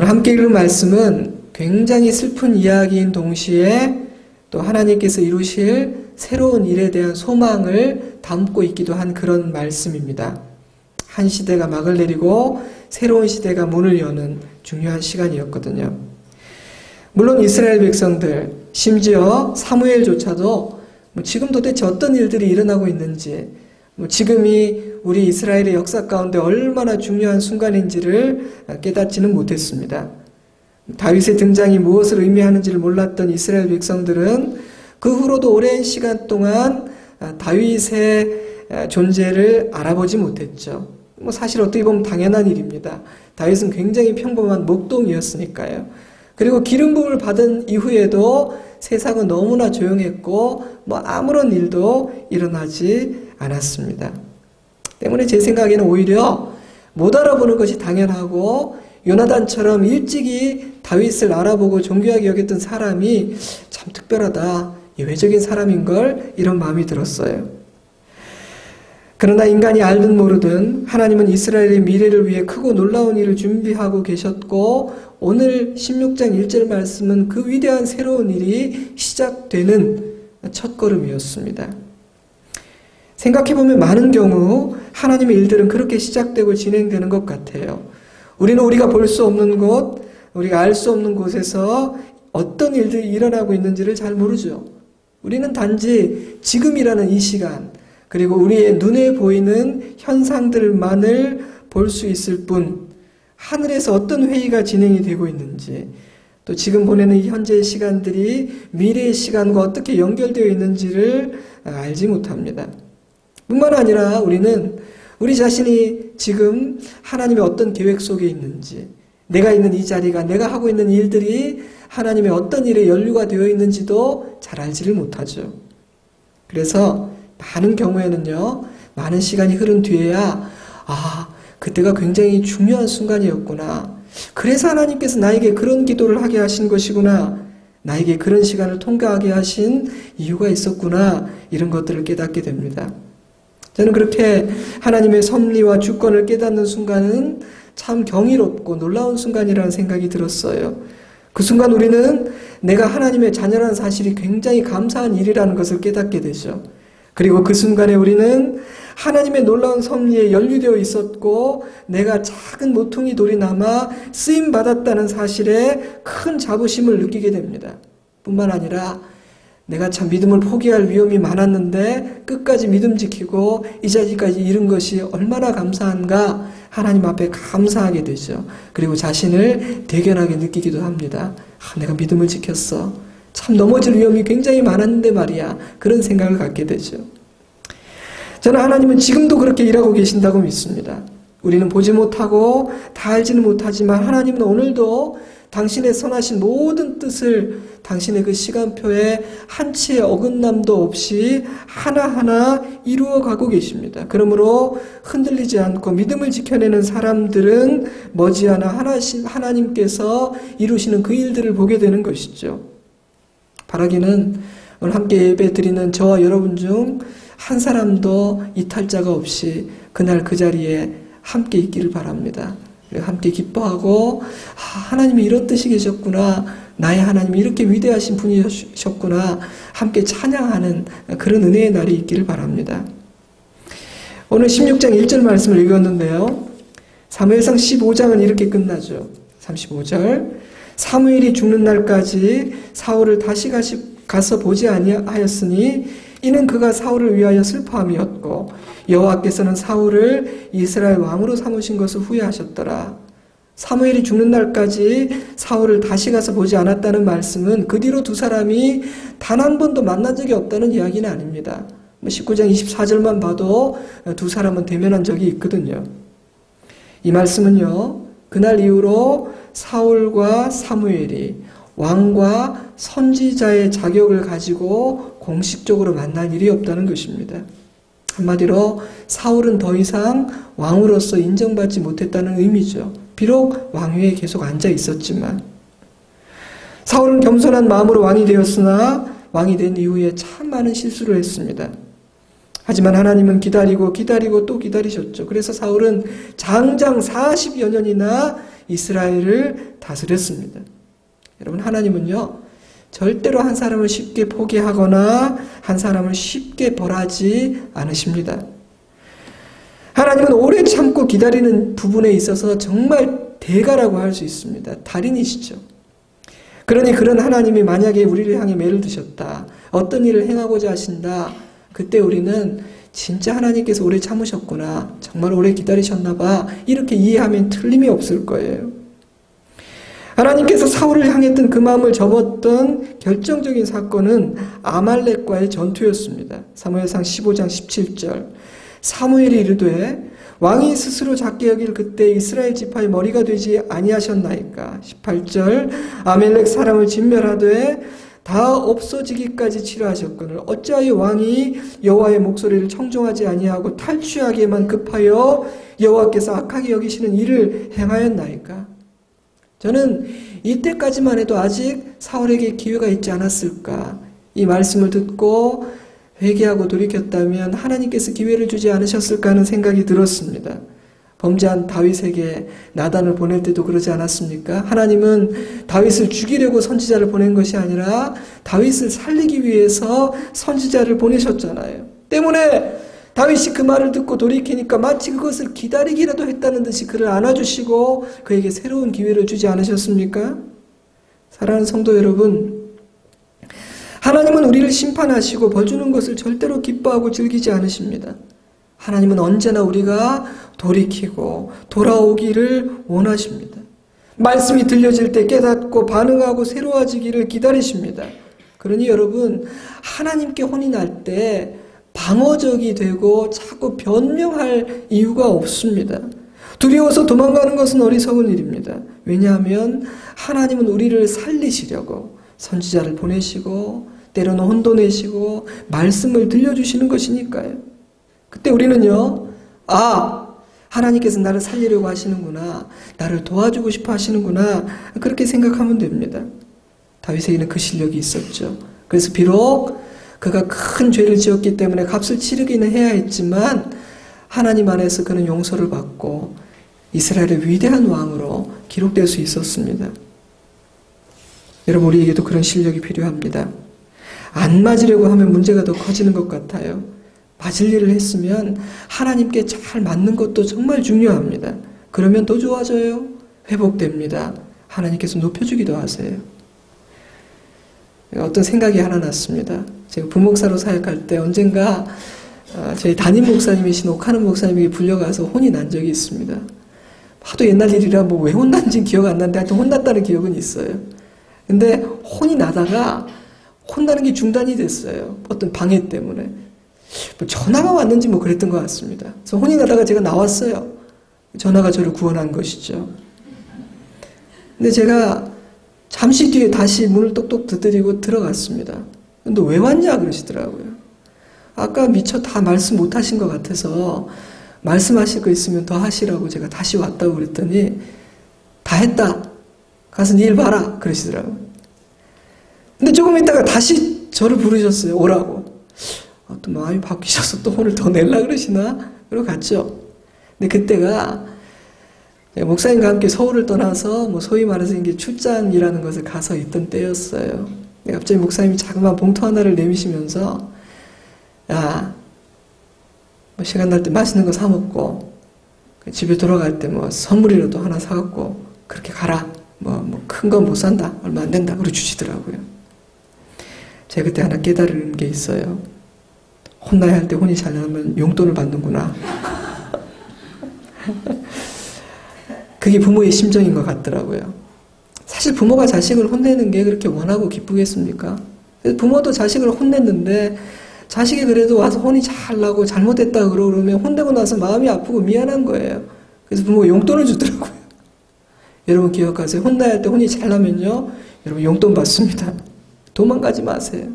오늘 함께 읽은 말씀은 굉장히 슬픈 이야기인 동시에 또 하나님께서 이루실 새로운 일에 대한 소망을 담고 있기도 한 그런 말씀입니다. 한 시대가 막을 내리고 새로운 시대가 문을 여는 중요한 시간이었거든요. 물론 이스라엘 백성들, 심지어 사무엘조차도 지금 도대체 어떤 일들이 일어나고 있는지, 지금이 우리 이스라엘의 역사 가운데 얼마나 중요한 순간인지를 깨닫지는 못했습니다. 다윗의 등장이 무엇을 의미하는지를 몰랐던 이스라엘 백성들은 그 후로도 오랜 시간 동안 다윗의 존재를 알아보지 못했죠. 사실 어떻게 보면 당연한 일입니다. 다윗은 굉장히 평범한 목동이었으니까요. 그리고 기름 부음을 받은 이후에도 세상은 너무나 조용했고 아무런 일도 일어나지 않았습니다. 때문에 제 생각에는 오히려 못 알아보는 것이 당연하고 요나단처럼 일찍이 다윗을 알아보고 존귀하게 여겼던 사람이 참 특별하다, 예외적인 사람인걸, 이런 마음이 들었어요. 그러나 인간이 알든 모르든 하나님은 이스라엘의 미래를 위해 크고 놀라운 일을 준비하고 계셨고, 오늘 16장 1절 말씀은 그 위대한 새로운 일이 시작되는 첫걸음이었습니다. 생각해보면 많은 경우 하나님의 일들은 그렇게 시작되고 진행되는 것 같아요. 우리는 우리가 볼 수 없는 곳, 우리가 알 수 없는 곳에서 어떤 일들이 일어나고 있는지를 잘 모르죠. 우리는 단지 지금이라는 이 시간, 그리고 우리의 눈에 보이는 현상들만을 볼 수 있을 뿐, 하늘에서 어떤 회의가 진행이 되고 있는지, 또 지금 보내는 이 현재의 시간들이 미래의 시간과 어떻게 연결되어 있는지를 알지 못합니다. 뿐만 아니라 우리는 우리 자신이 지금 하나님의 어떤 계획 속에 있는지, 내가 있는 이 자리가, 내가 하고 있는 일들이 하나님의 어떤 일에 연루가 되어 있는지도 잘 알지를 못하죠. 그래서 많은 경우에는요, 많은 시간이 흐른 뒤에야 그때가 굉장히 중요한 순간이었구나, 그래서 하나님께서 나에게 그런 기도를 하게 하신 것이구나, 나에게 그런 시간을 통과하게 하신 이유가 있었구나, 이런 것들을 깨닫게 됩니다. 저는 그렇게 하나님의 섭리와 주권을 깨닫는 순간은 참 경이롭고 놀라운 순간이라는 생각이 들었어요. 그 순간 우리는 내가 하나님의 자녀라는 사실이 굉장히 감사한 일이라는 것을 깨닫게 되죠. 그리고 그 순간에 우리는 하나님의 놀라운 섭리에 연루되어 있었고, 내가 작은 모퉁이 돌이 남아 쓰임받았다는 사실에 큰 자부심을 느끼게 됩니다. 뿐만 아니라 내가 참 믿음을 포기할 위험이 많았는데 끝까지 믿음 지키고 이 자리까지 이른 것이 얼마나 감사한가, 하나님 앞에 감사하게 되죠. 그리고 자신을 대견하게 느끼기도 합니다. 내가 믿음을 지켰어. 참 넘어질 위험이 굉장히 많았는데 말이야. 그런 생각을 갖게 되죠. 저는 하나님은 지금도 그렇게 일하고 계신다고 믿습니다. 우리는 보지 못하고 다 알지는 못하지만 하나님은 오늘도 당신의 선하신 모든 뜻을 당신의 그 시간표에 한치의 어긋남도 없이 하나하나 이루어가고 계십니다. 그러므로 흔들리지 않고 믿음을 지켜내는 사람들은 머지않아 하나님께서 이루시는 그 일들을 보게 되는 것이죠. 바라기는 오늘 함께 예배 드리는 저와 여러분 중 한 사람도 이탈자가 없이 그날 그 자리에 함께 있기를 바랍니다. 함께 기뻐하고 하나님이 이런 뜻이 계셨구나, 나의 하나님이 이렇게 위대하신 분이셨구나, 함께 찬양하는 그런 은혜의 날이 있기를 바랍니다. 오늘 16장 1절 말씀을 읽었는데요, 사무엘상 15장은 이렇게 끝나죠. 35절, 사무엘이 죽는 날까지 사울을 다시 가서 보지 아니하였으니 이는 그가 사울을 위하여 슬퍼함이었고 여호와께서는 사울을 이스라엘 왕으로 삼으신 것을 후회하셨더라. 사무엘이 죽는 날까지 사울을 다시 가서 보지 않았다는 말씀은 그 뒤로 두 사람이 단 한 번도 만난 적이 없다는 이야기는 아닙니다. 19장 24절만 봐도 두 사람은 대면한 적이 있거든요. 이 말씀은요, 그날 이후로 사울과 사무엘이 왕과 선지자의 자격을 가지고 공식적으로 만날 일이 없다는 것입니다. 한마디로 사울은 더 이상 왕으로서 인정받지 못했다는 의미죠. 비록 왕위에 계속 앉아 있었지만. 사울은 겸손한 마음으로 왕이 되었으나 왕이 된 이후에 참 많은 실수를 했습니다. 하지만 하나님은 기다리고 또 기다리셨죠. 그래서 사울은 장장 40여 년이나 이스라엘을 다스렸습니다. 여러분, 하나님은요, 절대로 한 사람을 쉽게 포기하거나 한 사람을 쉽게 벌하지 않으십니다. 하나님은 오래 참고 기다리는 부분에 있어서 정말 대가라고 할 수 있습니다. 달인이시죠. 그러니 그런 하나님이 만약에 우리를 향해 매를 드셨다, 어떤 일을 행하고자 하신다, 그때 우리는 진짜 하나님께서 오래 참으셨구나, 정말 오래 기다리셨나 봐, 이렇게 이해하면 틀림이 없을 거예요. 하나님께서 사울을 향했던 그 마음을 접었던 결정적인 사건은 아말렉과의 전투였습니다. 사무엘상 15장 17절, 사무엘이 이르되 왕이 스스로 작게 여길 그때 이스라엘 지파의 머리가 되지 아니하셨나이까. 18절, 아말렉 사람을 진멸하되 다 없어지기까지 치료하셨거늘 어찌하여 왕이 여호와의 목소리를 청종하지 아니하고 탈취하기에만 급하여 여호와께서 악하게 여기시는 일을 행하였나이까. 저는 이때까지만 해도 아직 사울에게 기회가 있지 않았을까. 이 말씀을 듣고 회개하고 돌이켰다면 하나님께서 기회를 주지 않으셨을까 하는 생각이 들었습니다. 범죄한 다윗에게 나단을 보낼 때도 그러지 않았습니까? 하나님은 다윗을 죽이려고 선지자를 보낸 것이 아니라 다윗을 살리기 위해서 선지자를 보내셨잖아요. 때문에 다윗이 그 말을 듣고 돌이키니까 마치 그것을 기다리기라도 했다는 듯이 그를 안아주시고 그에게 새로운 기회를 주지 않으셨습니까? 사랑하는 성도 여러분, 하나님은 우리를 심판하시고 벌주는 것을 절대로 기뻐하고 즐기지 않으십니다. 하나님은 언제나 우리가 돌이키고 돌아오기를 원하십니다. 말씀이 들려질 때 깨닫고 반응하고 새로워지기를 기다리십니다. 그러니 여러분, 하나님께 혼이 날 때 방어적이 되고 자꾸 변명할 이유가 없습니다. 두려워서 도망가는 것은 어리석은 일입니다. 왜냐하면 하나님은 우리를 살리시려고 선지자를 보내시고 때로는 혼도 내시고 말씀을 들려주시는 것이니까요. 그때 우리는요, 하나님께서 나를 살리려고 하시는구나, 나를 도와주고 싶어 하시는구나, 그렇게 생각하면 됩니다. 다윗에게는 그 실력이 있었죠. 그래서 비록 그가 큰 죄를 지었기 때문에 값을 치르기는 해야 했지만 하나님 안에서 그는 용서를 받고 이스라엘의 위대한 왕으로 기록될 수 있었습니다. 여러분, 우리에게도 그런 실력이 필요합니다. 안 맞으려고 하면 문제가 더 커지는 것 같아요. 맞을 일을 했으면 하나님께 잘 맞는 것도 정말 중요합니다. 그러면 더 좋아져요. 회복됩니다. 하나님께서 높여주기도 하세요. 어떤 생각이 하나 났습니다. 제가 부목사로 사역할 때 언젠가 저희 담임 목사님이신 옥하는 목사님에게 불려가서 혼이 난 적이 있습니다. 하도 옛날 일이라 뭐 왜 혼난지는 기억 안 나는데 하여튼 혼났다는 기억은 있어요. 근데 혼이 나다가 혼나는 게 중단이 됐어요. 어떤 방해 때문에. 뭐 전화가 왔는지 뭐 그랬던 것 같습니다. 그래서 혼이 나다가 제가 나왔어요. 전화가 저를 구원한 것이죠. 근데 제가 잠시 뒤에 다시 문을 똑똑 두드리고 들어갔습니다. 근데 왜 왔냐 그러시더라고요. 아까 미처 다 말씀 못 하신 것 같아서 말씀하실 거 있으면 더 하시라고 제가 다시 왔다고 그랬더니 다 했다. 가서 네 일 봐라 그러시더라고요. 근데 조금 있다가 다시 저를 부르셨어요. 오라고. 또 마음이 바뀌셔서 또 혼을 더 내려고 그러시나? 그러고 갔죠. 근데 그때가 목사님과 함께 서울을 떠나서 뭐 소위 말해서 이게 출장이라는 것을 가서 있던 때였어요. 갑자기 목사님이 자그마한 봉투 하나를 내미시면서 야, 뭐 시간 날 때 맛있는 거 사 먹고 집에 돌아갈 때 뭐 선물이라도 하나 사갖고 그렇게 가라. 뭐 큰 건 못 산다. 얼마 안 된다. 그러 주시더라고요. 제가 그때 하나 깨달은 게 있어요. 혼나야 할 때 혼이 잘 나면 용돈을 받는구나. 그게 부모의 심정인 것 같더라고요. 사실 부모가 자식을 혼내는 게 그렇게 원하고 기쁘겠습니까? 부모도 자식을 혼냈는데 자식이 그래도 와서 혼이 잘 나고 잘못했다 그러면 혼내고 나서 마음이 아프고 미안한 거예요. 그래서 부모가 용돈을 주더라고요. 여러분 기억하세요. 혼나야 할 때 혼이 잘 나면요, 여러분 용돈 받습니다. 도망가지 마세요.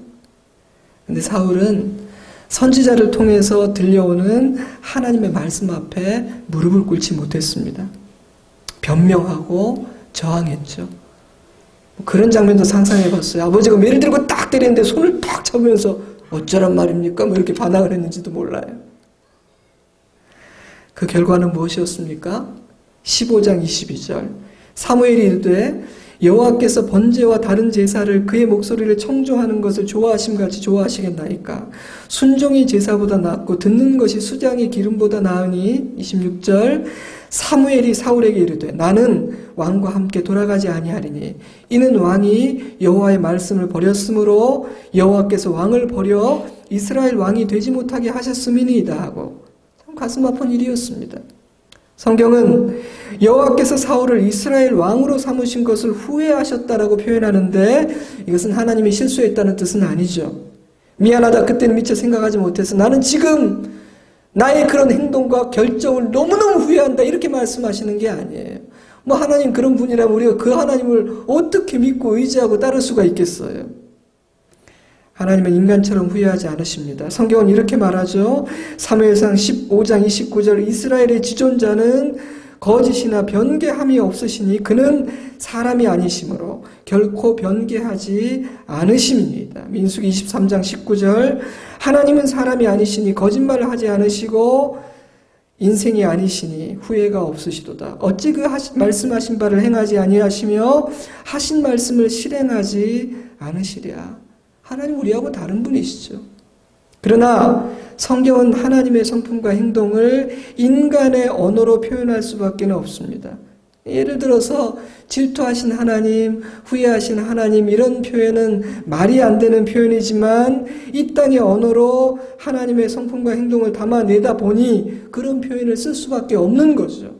근데 사울은 선지자를 통해서 들려오는 하나님의 말씀 앞에 무릎을 꿇지 못했습니다. 변명하고 저항했죠. 그런 장면도 상상해봤어요. 아버지가 매를 들고 딱 때리는데 손을 팍 잡으면서 어쩌란 말입니까? 뭐 이렇게 반항을 했는지도 몰라요. 그 결과는 무엇이었습니까? 15장 22절. 사무엘이 이르되 여호와께서 번제와 다른 제사를 그의 목소리를 청종하는 것을 좋아하심같이 좋아하시겠나이까. 순종이 제사보다 낫고 듣는 것이 수장의 기름보다 나으니. 26절 사무엘이 사울에게 이르되 나는 왕과 함께 돌아가지 아니하리니 이는 왕이 여호와의 말씀을 버렸으므로 여호와께서 왕을 버려 이스라엘 왕이 되지 못하게 하셨음이니이다 하고. 참 가슴 아픈 일이었습니다. 성경은 여호와께서 사울을 이스라엘 왕으로 삼으신 것을 후회하셨다라고 표현하는데 이것은 하나님이 실수했다는 뜻은 아니죠. 미안하다, 그때는 미처 생각하지 못해서 나는 지금 나의 그런 행동과 결정을 너무너무 후회한다, 이렇게 말씀하시는 게 아니에요. 뭐 하나님 그런 분이라면 우리가 그 하나님을 어떻게 믿고 의지하고 따를 수가 있겠어요. 하나님은 인간처럼 후회하지 않으십니다. 성경은 이렇게 말하죠. 사무엘상 15장 29절 이스라엘의 지존자는 거짓이나 변개함이 없으시니 그는 사람이 아니시므로 결코 변개하지 않으심입니다. 민수기 23장 19절 하나님은 사람이 아니시니 거짓말을 하지 않으시고 인생이 아니시니 후회가 없으시도다. 어찌 그 말씀하신 바를 행하지 아니하시며 하신 말씀을 실행하지 않으시랴. 하나님 우리하고 다른 분이시죠. 그러나 성경은 하나님의 성품과 행동을 인간의 언어로 표현할 수밖에 없습니다. 예를 들어서 질투하신 하나님, 후회하신 하나님, 이런 표현은 말이 안 되는 표현이지만 이 땅의 언어로 하나님의 성품과 행동을 담아내다 보니 그런 표현을 쓸 수밖에 없는 거죠.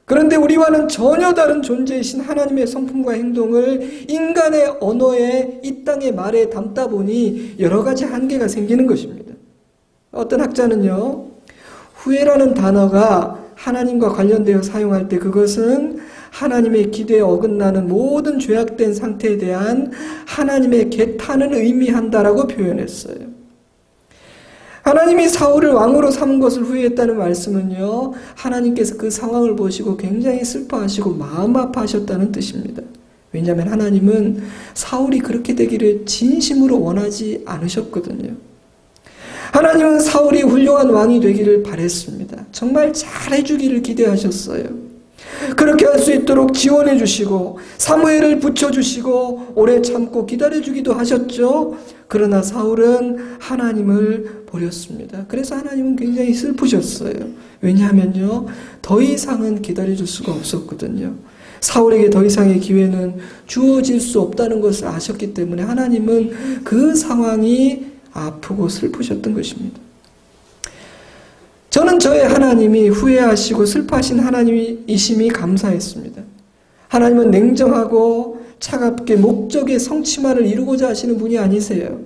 그런데 우리와는 전혀 다른 존재이신 하나님의 성품과 행동을 인간의 언어에 이 땅의 말에 담다 보니 여러 가지 한계가 생기는 것입니다. 어떤 학자는요, 후회라는 단어가 하나님과 관련되어 사용할 때 그것은 하나님의 기대에 어긋나는 모든 죄악된 상태에 대한 하나님의 개탄을 의미한다라고 표현했어요. 하나님이 사울을 왕으로 삼은 것을 후회했다는 말씀은요, 하나님께서 그 상황을 보시고 굉장히 슬퍼하시고 마음 아파하셨다는 뜻입니다. 왜냐하면 하나님은 사울이 그렇게 되기를 진심으로 원하지 않으셨거든요. 하나님은 사울이 훌륭한 왕이 되기를 바랬습니다. 정말 잘해주기를 기대하셨어요. 그렇게 할 수 있도록 지원해 주시고 사무엘을 붙여주시고 오래 참고 기다려주기도 하셨죠. 그러나 사울은 하나님을 버렸습니다. 그래서 하나님은 굉장히 슬프셨어요. 왜냐하면요, 더 이상은 기다려줄 수가 없었거든요. 사울에게 더 이상의 기회는 주어질 수 없다는 것을 아셨기 때문에 하나님은 그 상황이 아프고 슬프셨던 것입니다. 저는 저의 하나님이 후회하시고 슬퍼하신 하나님이심이 감사했습니다. 하나님은 냉정하고 차갑게 목적의 성취만을 이루고자 하시는 분이 아니세요.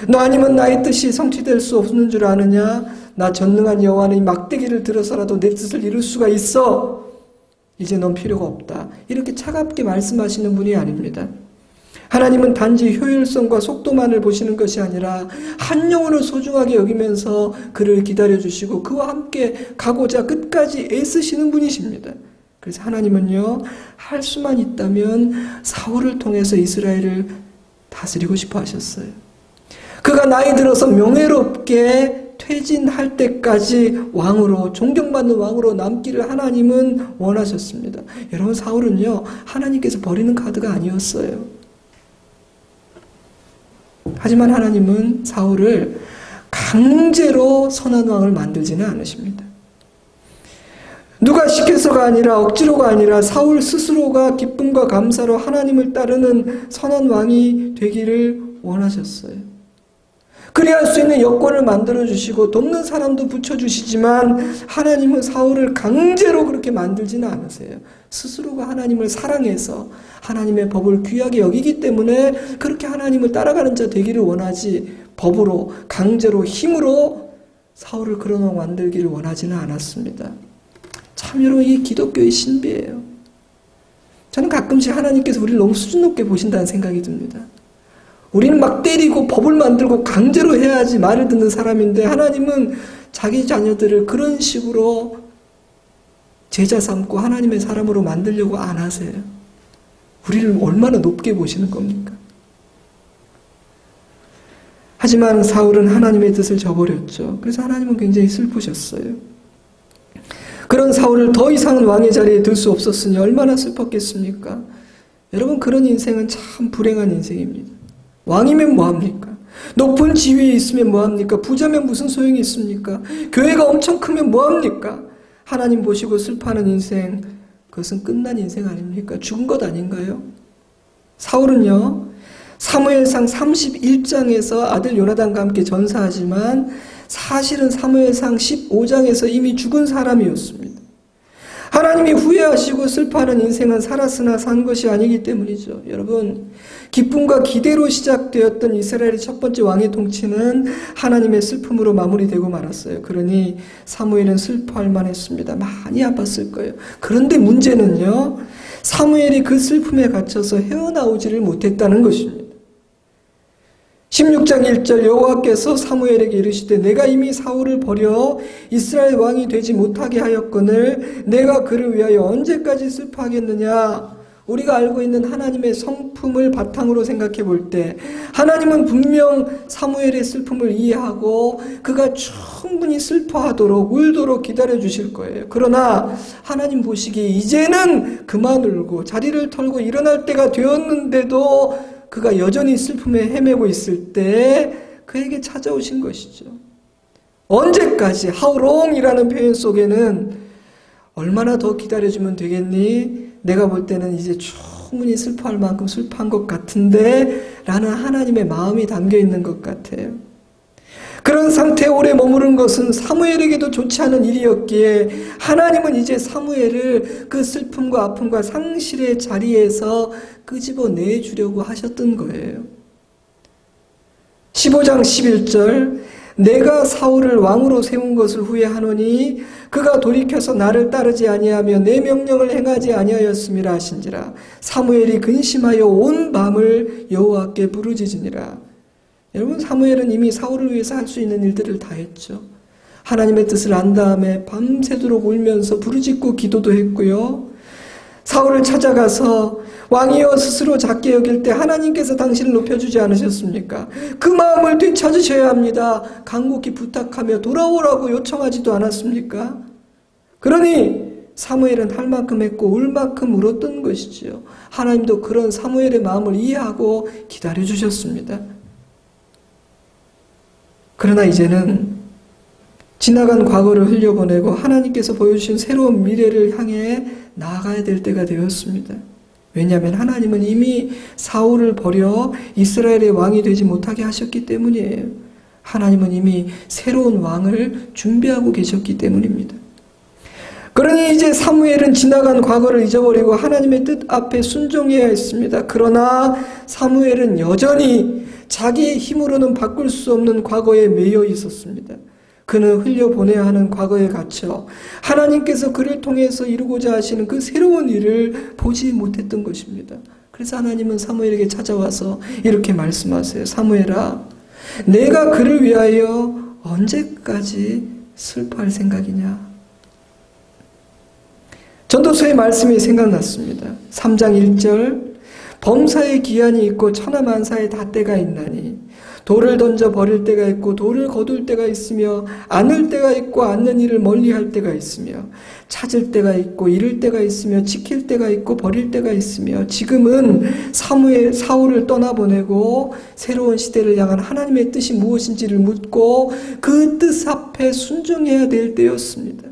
너 아니면 나의 뜻이 성취될 수 없는 줄 아느냐? 나 전능한 여호와는 이 막대기를 들어서라도 내 뜻을 이룰 수가 있어. 이제 넌 필요가 없다. 이렇게 차갑게 말씀하시는 분이 아닙니다. 하나님은 단지 효율성과 속도만을 보시는 것이 아니라 한 영혼을 소중하게 여기면서 그를 기다려주시고 그와 함께 가고자 끝까지 애쓰시는 분이십니다. 그래서 하나님은요, 할 수만 있다면 사울을 통해서 이스라엘을 다스리고 싶어 하셨어요. 그가 나이 들어서 명예롭게 퇴진할 때까지 왕으로, 존경받는 왕으로 남기를 하나님은 원하셨습니다. 여러분, 사울은요, 하나님께서 버리는 카드가 아니었어요. 하지만 하나님은 사울을 강제로 선한 왕을 만들지는 않으십니다. 누가 시켜서가 아니라 억지로가 아니라 사울 스스로가 기쁨과 감사로 하나님을 따르는 선한 왕이 되기를 원하셨어요. 그리할 수 있는 여건을 만들어주시고 돕는 사람도 붙여주시지만 하나님은 사울을 강제로 그렇게 만들지는 않으세요. 스스로가 하나님을 사랑해서 하나님의 법을 귀하게 여기기 때문에 그렇게 하나님을 따라가는 자 되기를 원하지, 법으로 강제로 힘으로 사울을 그런 왕 만들기를 원하지는 않았습니다. 참 여러분, 이게 기독교의 신비예요. 저는 가끔씩 하나님께서 우리를 너무 수준 높게 보신다는 생각이 듭니다. 우리는 막 때리고 법을 만들고 강제로 해야지 말을 듣는 사람인데 하나님은 자기 자녀들을 그런 식으로 제자 삼고 하나님의 사람으로 만들려고 안 하세요. 우리를 얼마나 높게 보시는 겁니까? 하지만 사울은 하나님의 뜻을 저버렸죠. 그래서 하나님은 굉장히 슬프셨어요. 그런 사울을 더 이상은 왕의 자리에 들 수 없었으니 얼마나 슬펐겠습니까? 여러분, 그런 인생은 참 불행한 인생입니다. 왕이면 뭐합니까? 높은 지위에 있으면 뭐합니까? 부자면 무슨 소용이 있습니까? 교회가 엄청 크면 뭐합니까? 하나님 보시고 슬퍼하는 인생, 그것은 끝난 인생 아닙니까? 죽은 것 아닌가요? 사울은요, 사무엘상 31장에서 아들 요나단과 함께 전사하지만 사실은 사무엘상 15장에서 이미 죽은 사람이었습니다. 하나님이 후회하시고 슬퍼하는 인생은 살았으나 산 것이 아니기 때문이죠. 여러분, 기쁨과 기대로 시작되었던 이스라엘의 첫 번째 왕의 통치는 하나님의 슬픔으로 마무리되고 말았어요. 그러니 사무엘은 슬퍼할 만했습니다. 많이 아팠을 거예요. 그런데 문제는요, 사무엘이 그 슬픔에 갇혀서 헤어나오지를 못했다는 것입니다. 16장 1절 여호와께서 사무엘에게 이르시되 내가 이미 사울을 버려 이스라엘 왕이 되지 못하게 하였거늘 내가 그를 위하여 언제까지 슬퍼하겠느냐. 우리가 알고 있는 하나님의 성품을 바탕으로 생각해 볼 때 하나님은 분명 사무엘의 슬픔을 이해하고 그가 충분히 슬퍼하도록 울도록 기다려 주실 거예요. 그러나 하나님 보시기에 이제는 그만 울고 자리를 털고 일어날 때가 되었는데도 그가 여전히 슬픔에 헤매고 있을 때 그에게 찾아오신 것이죠. 언제까지? How long이라는 표현 속에는 얼마나 더 기다려주면 되겠니? 내가 볼 때는 이제 충분히 슬퍼할 만큼 슬퍼한 것 같은데 라는 하나님의 마음이 담겨 있는 것 같아요. 그런 상태에 오래 머무른 것은 사무엘에게도 좋지 않은 일이었기에 하나님은 이제 사무엘을 그 슬픔과 아픔과 상실의 자리에서 끄집어내주려고 하셨던 거예요. 15장 11절 내가 사울을 왕으로 세운 것을 후회하노니 그가 돌이켜서 나를 따르지 아니하며 내 명령을 행하지 아니하였음이라 하신지라. 사무엘이 근심하여 온 밤을 여호와께 부르짖으니라. 여러분, 사무엘은 이미 사울을 위해서 할 수 있는 일들을 다 했죠. 하나님의 뜻을 안 다음에 밤새도록 울면서 부르짖고 기도도 했고요. 사울을 찾아가서 왕이여 스스로 작게 여길 때 하나님께서 당신을 높여주지 않으셨습니까? 그 마음을 되찾으셔야 합니다. 간곡히 부탁하며 돌아오라고 요청하지도 않았습니까? 그러니 사무엘은 할 만큼 했고 울 만큼 울었던 것이지요. 하나님도 그런 사무엘의 마음을 이해하고 기다려주셨습니다. 그러나 이제는 지나간 과거를 흘려보내고 하나님께서 보여주신 새로운 미래를 향해 나아가야 될 때가 되었습니다. 왜냐하면 하나님은 이미 사울을 버려 이스라엘의 왕이 되지 못하게 하셨기 때문이에요. 하나님은 이미 새로운 왕을 준비하고 계셨기 때문입니다. 그러니 이제 사무엘은 지나간 과거를 잊어버리고 하나님의 뜻 앞에 순종해야 했습니다. 그러나 사무엘은 여전히 자기의 힘으로는 바꿀 수 없는 과거에 매여 있었습니다. 그는 흘려보내야 하는 과거에 갇혀 하나님께서 그를 통해서 이루고자 하시는 그 새로운 일을 보지 못했던 것입니다. 그래서 하나님은 사무엘에게 찾아와서 이렇게 말씀하세요. 사무엘아, 내가 그를 위하여 언제까지 슬퍼할 생각이냐? 전도서의 말씀이 생각났습니다. 3장 1절 범사의 기한이 있고 천하만사의 닷때가 있나니 돌을 던져 버릴 때가 있고 돌을 거둘 때가 있으며 안을 때가 있고 않는 일을 멀리할 때가 있으며 찾을 때가 있고 잃을 때가 있으며 지킬 때가 있고 버릴 때가 있으며 지금은 사울을 떠나보내고 새로운 시대를 향한 하나님의 뜻이 무엇인지를 묻고 그 뜻 앞에 순종해야 될 때였습니다.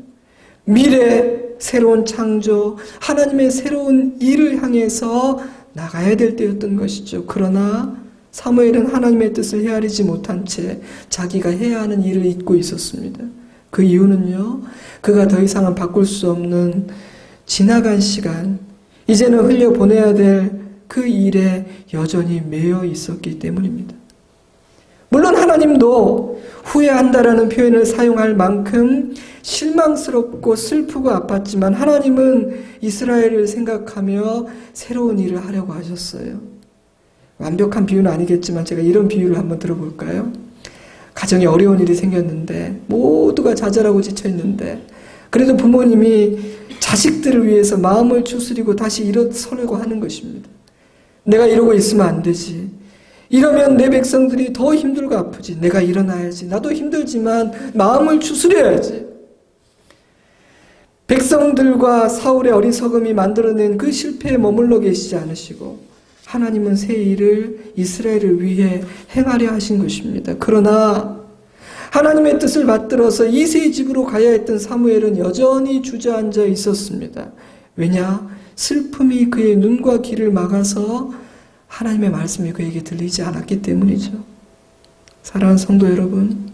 미래, 새로운 창조, 하나님의 새로운 일을 향해서 나가야 될 때였던 것이죠. 그러나 사무엘은 하나님의 뜻을 헤아리지 못한 채 자기가 해야 하는 일을 잊고 있었습니다. 그 이유는요, 그가 더 이상은 바꿀 수 없는 지나간 시간, 이제는 흘려보내야 될 그 일에 여전히 매여 있었기 때문입니다. 물론 하나님도 후회한다라는 표현을 사용할 만큼 실망스럽고 슬프고 아팠지만 하나님은 이스라엘을 생각하며 새로운 일을 하려고 하셨어요. 완벽한 비유는 아니겠지만 제가 이런 비유를 한번 들어볼까요? 가정에 어려운 일이 생겼는데 모두가 좌절하고 지쳐있는데 그래도 부모님이 자식들을 위해서 마음을 추스리고 다시 일어서려고 하는 것입니다. 내가 이러고 있으면 안 되지. 이러면 내 백성들이 더 힘들고 아프지. 내가 일어나야지. 나도 힘들지만 마음을 추스려야지. 백성들과 사울의 어리석음이 만들어낸 그 실패에 머물러 계시지 않으시고 하나님은 새 일을 이스라엘을 위해 행하려 하신 것입니다. 그러나 하나님의 뜻을 받들어서 이새의 집으로 가야 했던 사무엘은 여전히 주저앉아 있었습니다. 왜냐? 슬픔이 그의 눈과 귀를 막아서 하나님의 말씀이 그에게 들리지 않았기 때문이죠. 사랑하는 성도 여러분,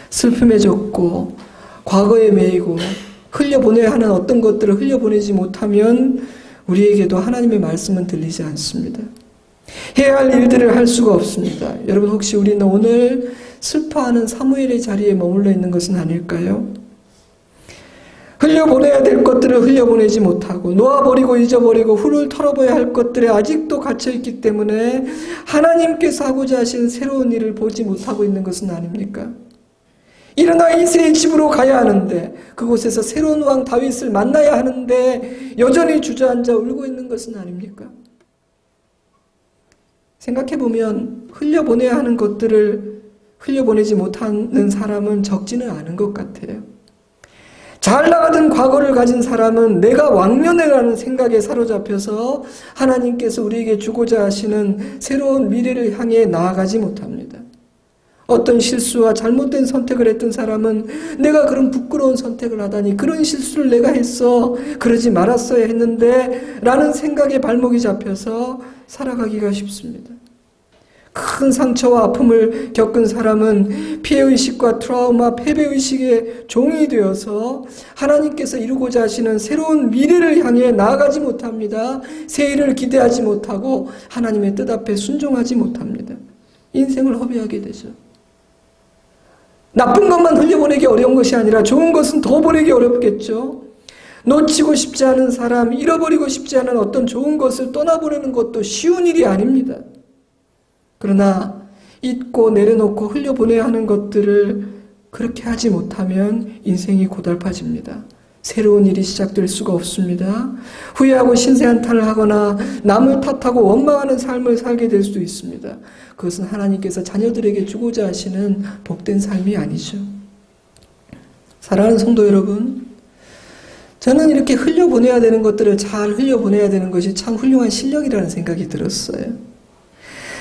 슬픔에 젖고 과거에 매이고 흘려보내야 하는 어떤 것들을 흘려보내지 못하면 우리에게도 하나님의 말씀은 들리지 않습니다. 해야 할 일들을 할 수가 없습니다. 여러분, 혹시 우리는 오늘 슬퍼하는 사무엘의 자리에 머물러 있는 것은 아닐까요? 흘려보내야 될 것들을 흘려보내지 못하고 놓아버리고 잊어버리고 훌을 털어버려야 할 것들에 아직도 갇혀있기 때문에 하나님께서 하고자 하신 새로운 일을 보지 못하고 있는 것은 아닙니까? 일어나 이새의 집으로 가야 하는데 그곳에서 새로운 왕 다윗을 만나야 하는데 여전히 주저앉아 울고 있는 것은 아닙니까? 생각해보면 흘려보내야 하는 것들을 흘려보내지 못하는 사람은 적지는 않은 것 같아요. 잘 나가던 과거를 가진 사람은 내가 왕년이라는 생각에 사로잡혀서 하나님께서 우리에게 주고자 하시는 새로운 미래를 향해 나아가지 못합니다. 어떤 실수와 잘못된 선택을 했던 사람은 내가 그런 부끄러운 선택을 하다니, 그런 실수를 내가 했어, 그러지 말았어야 했는데 라는 생각에 발목이 잡혀서 살아가기가 쉽습니다. 큰 상처와 아픔을 겪은 사람은 피해의식과 트라우마, 패배의식의 종이 되어서 하나님께서 이루고자 하시는 새로운 미래를 향해 나아가지 못합니다. 새 일을 기대하지 못하고 하나님의 뜻 앞에 순종하지 못합니다. 인생을 허비하게 되죠. 나쁜 것만 흘려보내기 어려운 것이 아니라 좋은 것은 더 보내기 어렵겠죠. 놓치고 싶지 않은 사람, 잃어버리고 싶지 않은 어떤 좋은 것을 떠나보내는 것도 쉬운 일이 아닙니다. 그러나 잊고 내려놓고 흘려보내야 하는 것들을 그렇게 하지 못하면 인생이 고달파집니다. 새로운 일이 시작될 수가 없습니다. 후회하고 신세한탄을 하거나 남을 탓하고 원망하는 삶을 살게 될 수도 있습니다. 그것은 하나님께서 자녀들에게 주고자 하시는 복된 삶이 아니죠. 사랑하는 성도 여러분, 저는 이렇게 흘려보내야 되는 것들을 잘 흘려보내야 되는 것이 참 훌륭한 실력이라는 생각이 들었어요.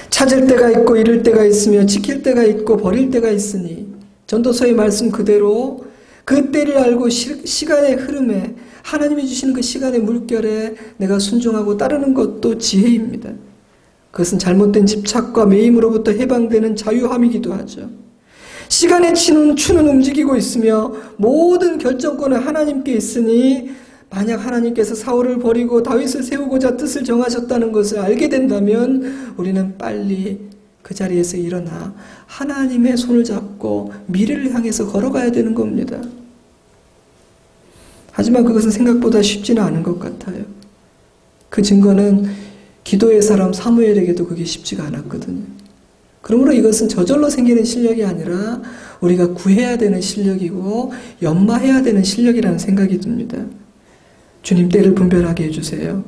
찾을 때가 있고 잃을 때가 있으며 지킬 때가 있고 버릴 때가 있으니, 전도서의 말씀 그대로 그 때를 알고 시간의 흐름에, 하나님이 주시는 그 시간의 물결에 내가 순종하고 따르는 것도 지혜입니다. 그것은 잘못된 집착과 매임으로부터 해방되는 자유함이기도 하죠. 시간의 추는 움직이고 있으며 모든 결정권은 하나님께 있으니 만약 하나님께서 사울을 버리고 다윗을 세우고자 뜻을 정하셨다는 것을 알게 된다면 우리는 빨리 그 자리에서 일어나 하나님의 손을 잡고 미래를 향해서 걸어가야 되는 겁니다. 하지만 그것은 생각보다 쉽지는 않은 것 같아요. 그 증거는 기도의 사람 사무엘에게도 그게 쉽지가 않았거든요. 그러므로 이것은 저절로 생기는 실력이 아니라 우리가 구해야 되는 실력이고 연마해야 되는 실력이라는 생각이 듭니다. 주님, 때를 분별하게 해주세요.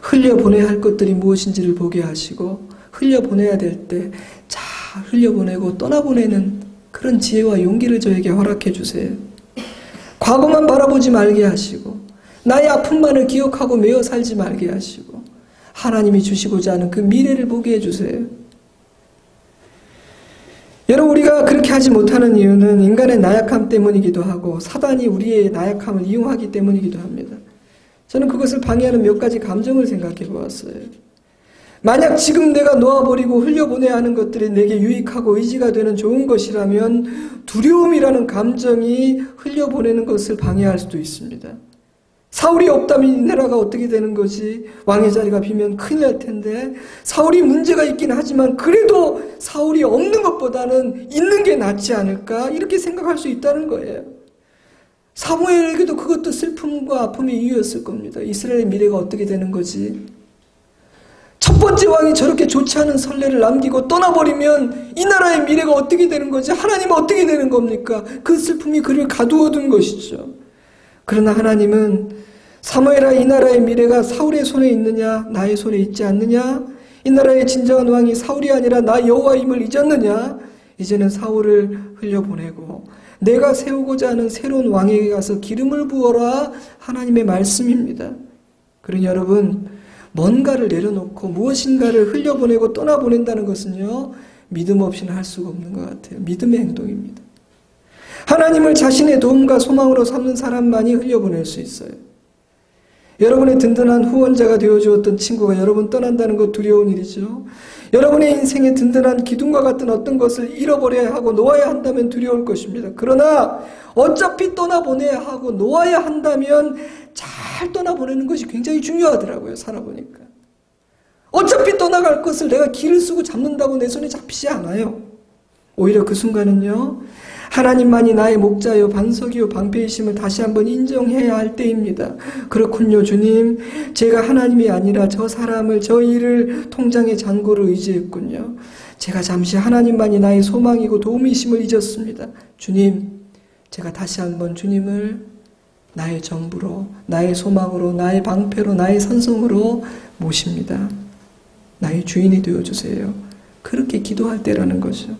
흘려보내야 할 것들이 무엇인지를 보게 하시고 흘려보내야 될 때 잘 흘려보내고 떠나보내는 그런 지혜와 용기를 저에게 허락해 주세요. 과거만 바라보지 말게 하시고 나의 아픔만을 기억하고 매어 살지 말게 하시고 하나님이 주시고자 하는 그 미래를 보게 해주세요. 여러분, 우리가 그렇게 하지 못하는 이유는 인간의 나약함 때문이기도 하고 사단이 우리의 나약함을 이용하기 때문이기도 합니다. 저는 그것을 방해하는 몇 가지 감정을 생각해 보았어요. 만약 지금 내가 놓아버리고 흘려보내야 하는 것들이 내게 유익하고 의지가 되는 좋은 것이라면 두려움이라는 감정이 흘려보내는 것을 방해할 수도 있습니다. 사울이 없다면 이 나라가 어떻게 되는 거지? 왕의 자리가 비면 큰일 날 텐데, 사울이 문제가 있긴 하지만 그래도 사울이 없는 것보다는 있는 게 낫지 않을까? 이렇게 생각할 수 있다는 거예요. 사무엘에게도 그것도 슬픔과 아픔의 이유였을 겁니다. 이스라엘의 미래가 어떻게 되는 거지? 첫 번째 왕이 저렇게 좋지 않은 선례를 남기고 떠나버리면 이 나라의 미래가 어떻게 되는 거지? 하나님은 어떻게 되는 겁니까? 그 슬픔이 그를 가두어둔 것이죠. 그러나 하나님은 사무엘아, 이 나라의 미래가 사울의 손에 있느냐 나의 손에 있지 않느냐? 이 나라의 진정한 왕이 사울이 아니라 나 여호와임을 잊었느냐? 이제는 사울을 흘려보내고 내가 세우고자 하는 새로운 왕에게 가서 기름을 부어라 하나님의 말씀입니다. 그러니 여러분 뭔가를 내려놓고 무엇인가를 흘려보내고 떠나보낸다는 것은요 믿음 없이는 할 수가 없는 것 같아요. 믿음의 행동입니다. 하나님을 자신의 도움과 소망으로 삼는 사람만이 흘려보낼 수 있어요. 여러분의 든든한 후원자가 되어주었던 친구가 여러분 떠난다는 것 두려운 일이죠. 여러분의 인생에 든든한 기둥과 같은 어떤 것을 잃어버려야 하고 놓아야 한다면 두려울 것입니다. 그러나 어차피 떠나보내야 하고 놓아야 한다면 잘 떠나보내는 것이 굉장히 중요하더라고요. 살아보니까. 어차피 떠나갈 것을 내가 길을 쓰고 잡는다고 내 손에 잡히지 않아요. 오히려 그 순간은요. 하나님만이 나의 목자요 반석이요 방패이심을 다시 한번 인정해야 할 때입니다. 그렇군요 주님. 제가 하나님이 아니라 저 사람을 저 일을 통장의 잔고를 의지했군요. 제가 잠시 하나님만이 나의 소망이고 도움이심을 잊었습니다. 주님 제가 다시 한번 주님을 나의 전부로 나의 소망으로 나의 방패로 나의 산성으로 모십니다. 나의 주인이 되어주세요. 그렇게 기도할 때라는 거죠.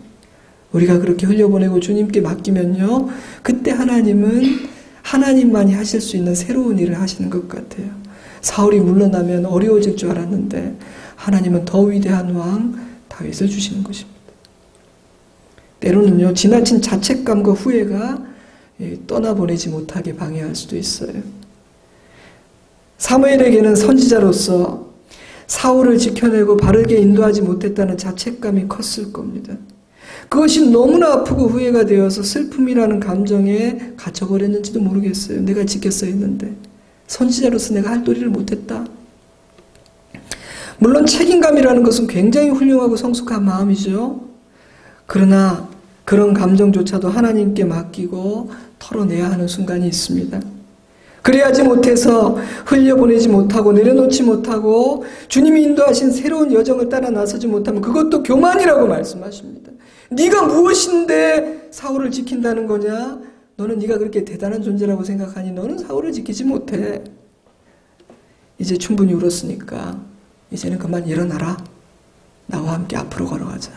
우리가 그렇게 흘려보내고 주님께 맡기면요. 그때 하나님은 하나님만이 하실 수 있는 새로운 일을 하시는 것 같아요. 사울이 물러나면 어려워질 줄 알았는데 하나님은 더 위대한 왕 다윗을 주시는 것입니다. 때로는요. 지나친 자책감과 후회가 떠나보내지 못하게 방해할 수도 있어요. 사무엘에게는 선지자로서 사울을 지켜내고 바르게 인도하지 못했다는 자책감이 컸을 겁니다. 그것이 너무나 아프고 후회가 되어서 슬픔이라는 감정에 갇혀버렸는지도 모르겠어요. 내가 지켰어야 했는데 선지자로서 내가 할 도리를 못했다. 물론 책임감이라는 것은 굉장히 훌륭하고 성숙한 마음이죠. 그러나 그런 감정조차도 하나님께 맡기고 털어내야 하는 순간이 있습니다. 그래야지 못해서 흘려보내지 못하고 내려놓지 못하고 주님이 인도하신 새로운 여정을 따라 나서지 못하면 그것도 교만이라고 말씀하십니다. 네가 무엇인데 사울을 지킨다는 거냐? 너는 네가 그렇게 대단한 존재라고 생각하니 너는 사울을 지키지 못해. 이제 충분히 울었으니까 이제는 그만 일어나라. 나와 함께 앞으로 걸어가자.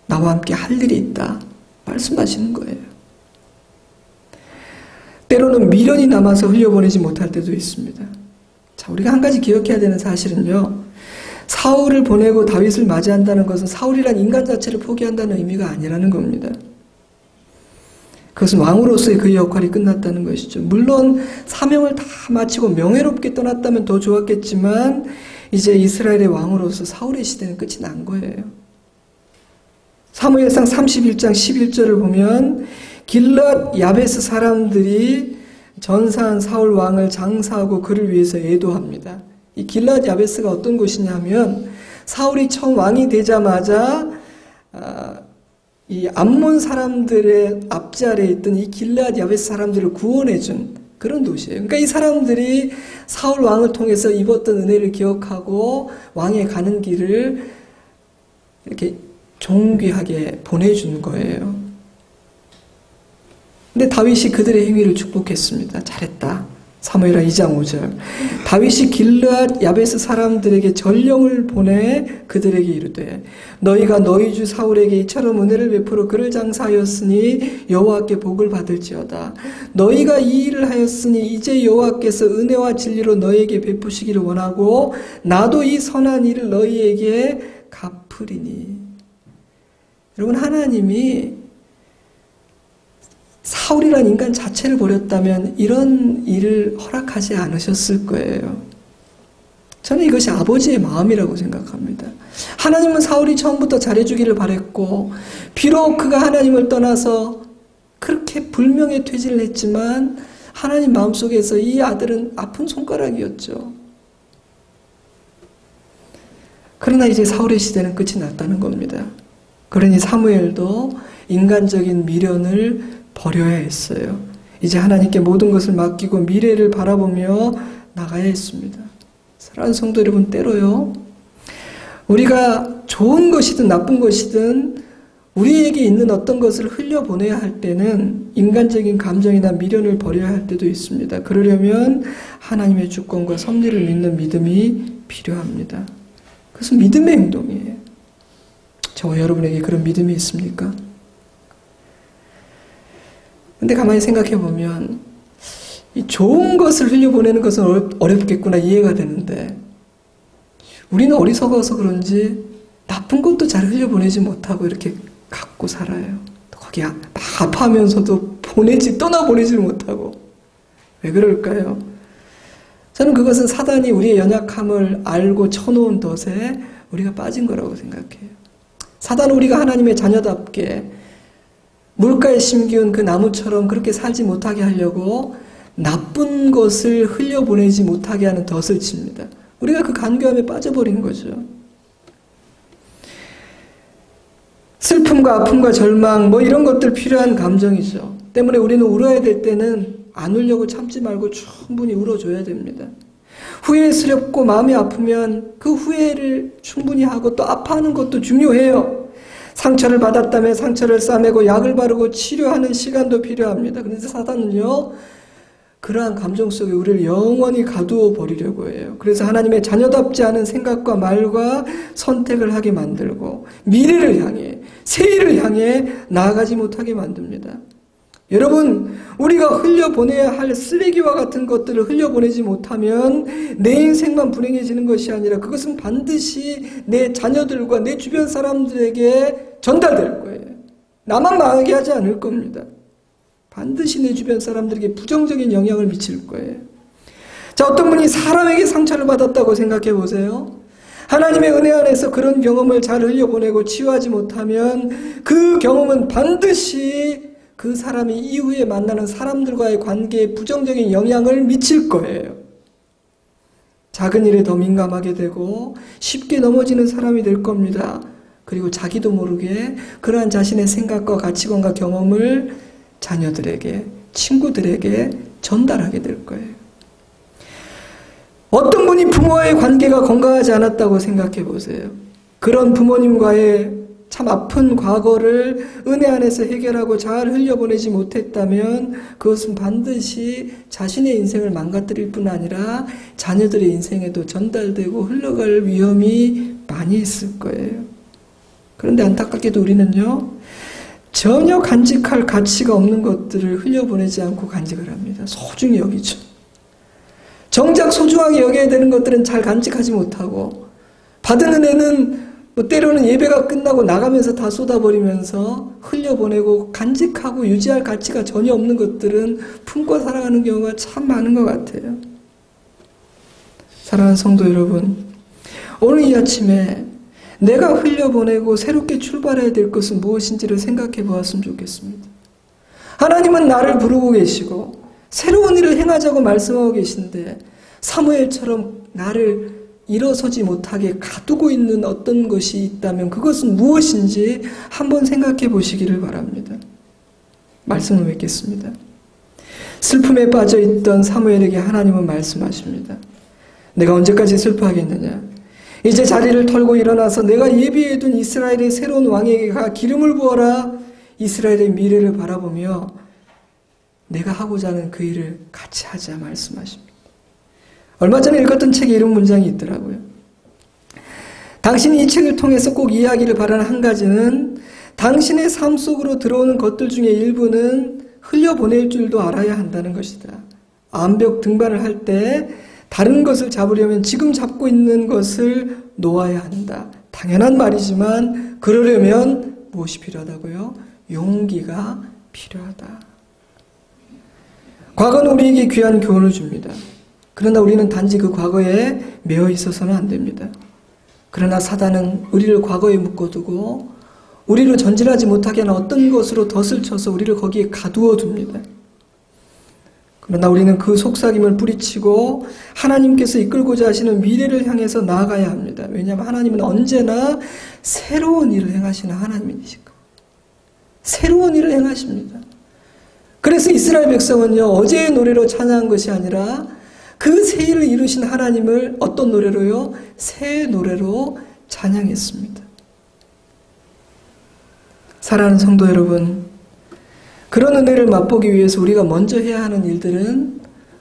나와 함께 할 일이 있다. 말씀하시는 거예요. 때로는 미련이 남아서 흘려보내지 못할 때도 있습니다. 자, 우리가 한 가지 기억해야 되는 사실은요. 사울을 보내고 다윗을 맞이한다는 것은 사울이란 인간 자체를 포기한다는 의미가 아니라는 겁니다. 그것은 왕으로서의 그의 역할이 끝났다는 것이죠. 물론 사명을 다 마치고 명예롭게 떠났다면 더 좋았겠지만 이제 이스라엘의 왕으로서 사울의 시대는 끝이 난 거예요. 사무엘상 31장 11절을 보면 길랏 야베스 사람들이 전사한 사울 왕을 장사하고 그를 위해서 애도합니다. 이 길랏 야베스가 어떤 곳이냐면 사울이 처음 왕이 되자마자 이 암몬 사람들의 앞지 아래에 있던 이 길랏 야베스 사람들을 구원해준 그런 도시예요. 그러니까 이 사람들이 사울 왕을 통해서 입었던 은혜를 기억하고 왕에 가는 길을 이렇게 존귀하게 보내준 거예요. 근데 다윗이 그들의 행위를 축복했습니다. 잘했다. 사무엘하 2장 5절. 다윗이 길르앗 야베스 사람들에게 전령을 보내 그들에게 이르되 너희가 너희 주 사울에게 이처럼 은혜를 베풀어 그를 장사하였으니 여호와께 복을 받을지어다. 너희가 이 일을 하였으니 이제 여호와께서 은혜와 진리로 너희에게 베푸시기를 원하고 나도 이 선한 일을 너희에게 갚으리니. 여러분 하나님이 사울이란 인간 자체를 버렸다면 이런 일을 허락하지 않으셨을 거예요. 저는 이것이 아버지의 마음이라고 생각합니다. 하나님은 사울이 처음부터 잘해주기를 바랬고 비록 그가 하나님을 떠나서 그렇게 불명예 퇴진을 했지만 하나님 마음속에서 이 아들은 아픈 손가락이었죠. 그러나 이제 사울의 시대는 끝이 났다는 겁니다. 그러니 사무엘도 인간적인 미련을 버려야 했어요. 이제 하나님께 모든 것을 맡기고 미래를 바라보며 나가야 했습니다. 사랑하는 성도 여러분, 때로요 우리가 좋은 것이든 나쁜 것이든 우리에게 있는 어떤 것을 흘려보내야 할 때는 인간적인 감정이나 미련을 버려야 할 때도 있습니다. 그러려면 하나님의 주권과 섭리를 믿는 믿음이 필요합니다. 그것은 믿음의 행동이에요. 저와 여러분에게 그런 믿음이 있습니까? 근데 가만히 생각해 보면 이 좋은 것을 흘려보내는 것은 어렵겠구나 이해가 되는데 우리는 어리석어서 그런지 나쁜 것도 잘 흘려보내지 못하고 이렇게 갖고 살아요. 거기 아파하면서도 떠나보내지를 못하고. 왜 그럴까요? 저는 그것은 사단이 우리의 연약함을 알고 쳐놓은 덫에 우리가 빠진 거라고 생각해요. 사단은 우리가 하나님의 자녀답게 물가에 심기운 그 나무처럼 그렇게 살지 못하게 하려고 나쁜 것을 흘려보내지 못하게 하는 덫을 칩니다. 우리가 그 간교함에 빠져버린 거죠. 슬픔과 아픔과 절망 이런 것들 필요한 감정이죠. 때문에 우리는 울어야 될 때는 안 울려고 참지 말고 충분히 울어줘야 됩니다. 후회스럽고 마음이 아프면 그 후회를 충분히 하고 또 아파하는 것도 중요해요. 상처를 받았다면 상처를 싸매고 약을 바르고 치료하는 시간도 필요합니다. 그런데 사단은요, 그러한 감정 속에 우리를 영원히 가두어 버리려고 해요. 그래서 하나님의 자녀답지 않은 생각과 말과 선택을 하게 만들고 미래를 향해, 새해를 향해 나아가지 못하게 만듭니다. 여러분, 우리가 흘려보내야 할 쓰레기와 같은 것들을 흘려보내지 못하면 내 인생만 불행해지는 것이 아니라 그것은 반드시 내 자녀들과 내 주변 사람들에게 전달될 거예요. 나만 망하게 하지 않을 겁니다. 반드시 내 주변 사람들에게 부정적인 영향을 미칠 거예요. 자, 어떤 분이 사람에게 상처를 받았다고 생각해 보세요. 하나님의 은혜 안에서 그런 경험을 잘 흘려보내고 치유하지 못하면 그 경험은 반드시 그 사람이 이후에 만나는 사람들과의 관계에 부정적인 영향을 미칠 거예요. 작은 일에 더 민감하게 되고 쉽게 넘어지는 사람이 될 겁니다. 그리고 자기도 모르게 그러한 자신의 생각과 가치관과 경험을 자녀들에게, 친구들에게 전달하게 될 거예요. 어떤 분이 부모와의 관계가 건강하지 않았다고 생각해 보세요. 그런 부모님과의 참 아픈 과거를 은혜 안에서 해결하고 잘 흘려보내지 못했다면 그것은 반드시 자신의 인생을 망가뜨릴 뿐 아니라 자녀들의 인생에도 전달되고 흘러갈 위험이 많이 있을 거예요. 그런데 안타깝게도 우리는요, 전혀 간직할 가치가 없는 것들을 흘려보내지 않고 간직을 합니다. 소중히 여기죠. 정작 소중하게 여겨야 되는 것들은 잘 간직하지 못하고 받은 은혜는 때로는 예배가 끝나고 나가면서 다 쏟아버리면서 흘려보내고 간직하고 유지할 가치가 전혀 없는 것들은 품고 살아가는 경우가 참 많은 것 같아요. 사랑하는 성도 여러분, 오늘 이 아침에 내가 흘려보내고 새롭게 출발해야 될 것은 무엇인지를 생각해 보았으면 좋겠습니다. 하나님은 나를 부르고 계시고 새로운 일을 행하자고 말씀하고 계신데 사무엘처럼 나를 일어서지 못하게 가두고 있는 어떤 것이 있다면 그것은 무엇인지 한번 생각해 보시기를 바랍니다. 말씀을 맺겠습니다. 슬픔에 빠져있던 사무엘에게 하나님은 말씀하십니다. 내가 언제까지 슬퍼하겠느냐? 이제 자리를 털고 일어나서 내가 예비해둔 이스라엘의 새로운 왕에게 가 기름을 부어라. 이스라엘의 미래를 바라보며 내가 하고자 하는 그 일을 같이 하자 말씀하십니다. 얼마 전에 읽었던 책에 이런 문장이 있더라고요. 당신이 이 책을 통해서 꼭 이해하기를 바라는 한 가지는 당신의 삶 속으로 들어오는 것들 중에 일부는 흘려보낼 줄도 알아야 한다는 것이다. 암벽 등반을 할 때 다른 것을 잡으려면 지금 잡고 있는 것을 놓아야 한다. 당연한 말이지만 그러려면 무엇이 필요하다고요? 용기가 필요하다. 과거는 우리에게 귀한 교훈을 줍니다. 그러나 우리는 단지 그 과거에 매여 있어서는 안 됩니다. 그러나 사단은 우리를 과거에 묶어두고 우리를 전진하지 못하게 하는 어떤 것으로 덫을 쳐서 우리를 거기에 가두어 둡니다. 그러나 우리는 그 속삭임을 뿌리치고 하나님께서 이끌고자 하시는 미래를 향해서 나아가야 합니다. 왜냐하면 하나님은 언제나 새로운 일을 행하시는 하나님이시고 새로운 일을 행하십니다. 그래서 이스라엘 백성은요, 어제의 노래로 찬양한 것이 아니라 그 새 일을 이루신 하나님을 어떤 노래로요? 새 노래로 찬양했습니다. 사랑하는 성도 여러분, 그런 은혜를 맛보기 위해서 우리가 먼저 해야 하는 일들은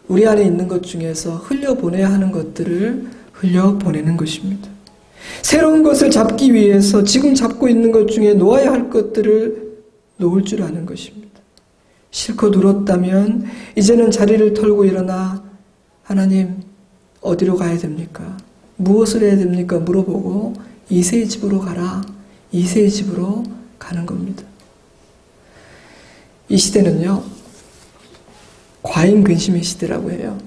우리 안에 있는 것 중에서 흘려보내야 하는 것들을 흘려보내는 것입니다. 새로운 것을 잡기 위해서 지금 잡고 있는 것 중에 놓아야 할 것들을 놓을 줄 아는 것입니다. 실컷 울었다면 이제는 자리를 털고 일어나 하나님 어디로 가야 됩니까? 무엇을 해야 됩니까? 물어보고 이새의 집으로 가라. 이새의 집으로 가는 겁니다. 이 시대는요, 과잉 근심의 시대라고 해요.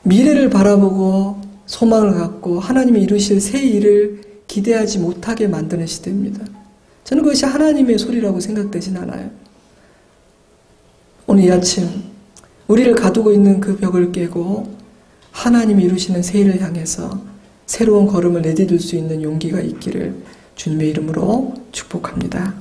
미래를 바라보고 소망을 갖고 하나님이 이루실 새 일을 기대하지 못하게 만드는 시대입니다. 저는 그것이 하나님의 소리라고 생각되진 않아요. 오늘 이 아침 우리를 가두고 있는 그 벽을 깨고 하나님이 이루시는 새 일을 향해서 새로운 걸음을 내디딜 수 있는 용기가 있기를 주님의 이름으로 축복합니다.